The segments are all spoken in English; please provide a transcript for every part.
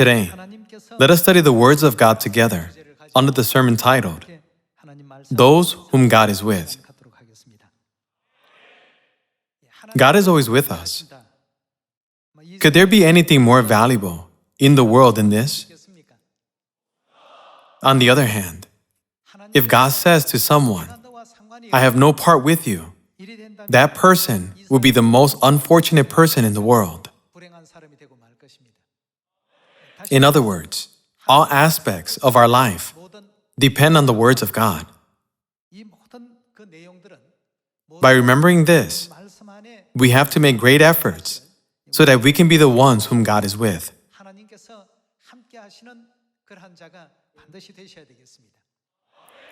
Today, let us study the words of God together under the sermon titled, Those Whom God is With. God is always with us. Could there be anything more valuable in the world than this? On the other hand, if God says to someone, I have no part with you, that person will be the most unfortunate person in the world. In other words, all aspects of our life depend on the words of God. By remembering this, we have to make great efforts so that we can be the ones whom God is with.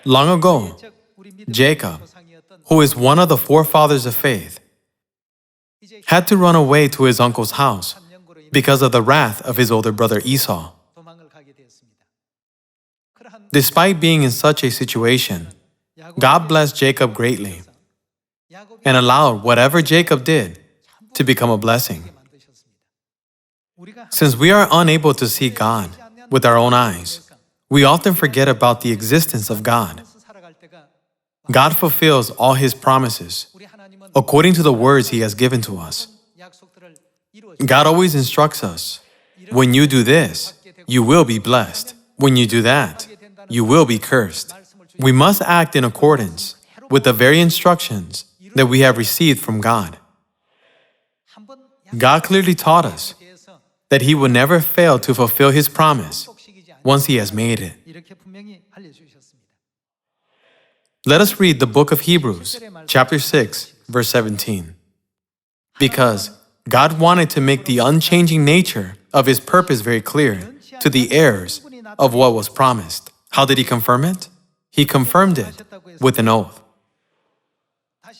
Long ago, Jacob, who is one of the forefathers of faith, had to run away to his uncle's house because of the wrath of his older brother Esau. Despite being in such a situation, God blessed Jacob greatly and allowed whatever Jacob did to become a blessing. Since we are unable to see God with our own eyes, we often forget about the existence of God. God fulfills all His promises according to the words He has given to us. God always instructs us, when you do this, you will be blessed. When you do that, you will be cursed. We must act in accordance with the very instructions that we have received from God. God clearly taught us that He will never fail to fulfill His promise once He has made it. Let us read the book of Hebrews, chapter 6, verse 17. Because God wanted to make the unchanging nature of His purpose very clear to the heirs of what was promised. How did He confirm it? He confirmed it with an oath.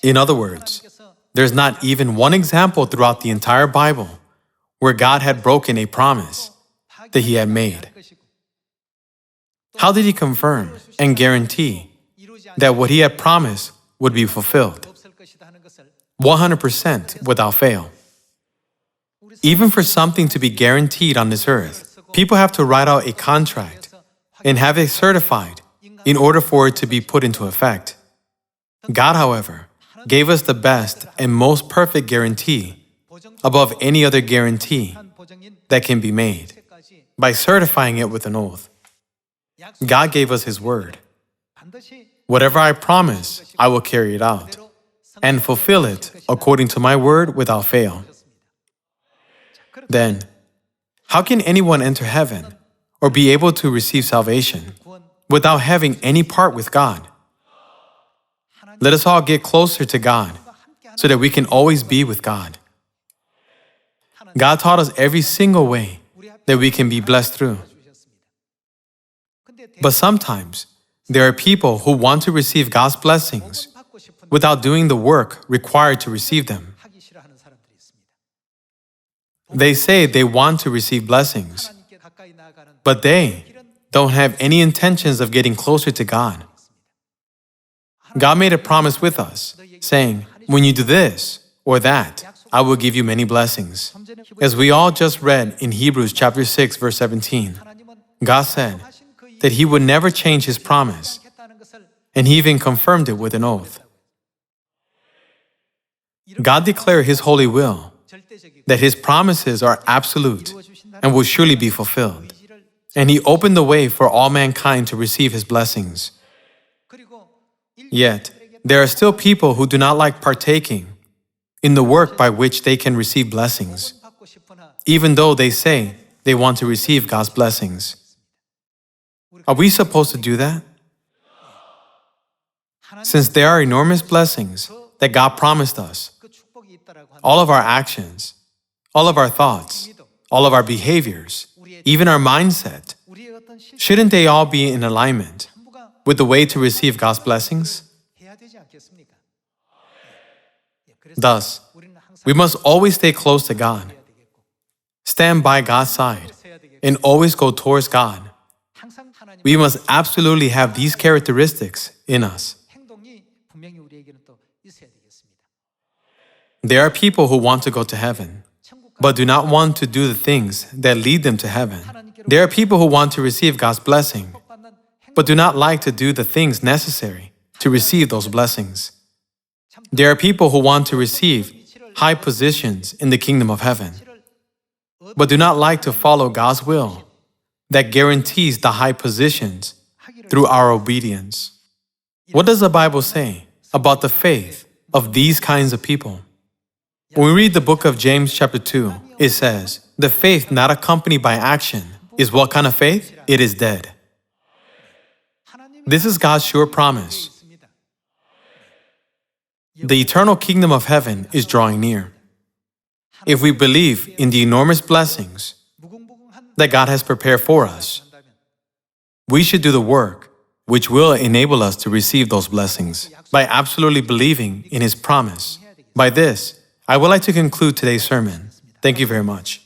In other words, there's not even one example throughout the entire Bible where God had broken a promise that He had made. How did He confirm and guarantee that what He had promised would be fulfilled? 100% without fail. Even for something to be guaranteed on this earth, people have to write out a contract and have it certified in order for it to be put into effect. God, however, gave us the best and most perfect guarantee above any other guarantee that can be made by certifying it with an oath. God gave us His word. Whatever I promise, I will carry it out and fulfill it according to my word without fail. Then, how can anyone enter heaven or be able to receive salvation without having any part with God? Let us all get closer to God so that we can always be with God. God taught us every single way that we can be blessed through. But sometimes, there are people who want to receive God's blessings without doing the work required to receive them. They say they want to receive blessings, but they don't have any intentions of getting closer to God. God made a promise with us, saying, when you do this or that, I will give you many blessings. As we all just read in Hebrews chapter 6, verse 17, God said that He would never change His promise, and He even confirmed it with an oath. God declared His holy will, that His promises are absolute and will surely be fulfilled. And He opened the way for all mankind to receive His blessings. Yet, there are still people who do not like partaking in the work by which they can receive blessings, even though they say they want to receive God's blessings. Are we supposed to do that? Since there are enormous blessings that God promised us, all of our actions, all of our thoughts, all of our behaviors, even our mindset, shouldn't they all be in alignment with the way to receive God's blessings? Thus, we must always stay close to God, stand by God's side, and always go towards God. We must absolutely have these characteristics in us. There are people who want to go to heaven, but do not want to do the things that lead them to heaven. There are people who want to receive God's blessing, but do not like to do the things necessary to receive those blessings. There are people who want to receive high positions in the kingdom of heaven, but do not like to follow God's will that guarantees the high positions through our obedience. What does the Bible say about the faith of these kinds of people? When we read the book of James chapter 2, it says, the faith not accompanied by action is what kind of faith? It is dead. This is God's sure promise. The eternal kingdom of heaven is drawing near. If we believe in the enormous blessings that God has prepared for us, we should do the work which will enable us to receive those blessings by absolutely believing in His promise. By this, I would like to conclude today's sermon. Thank you very much.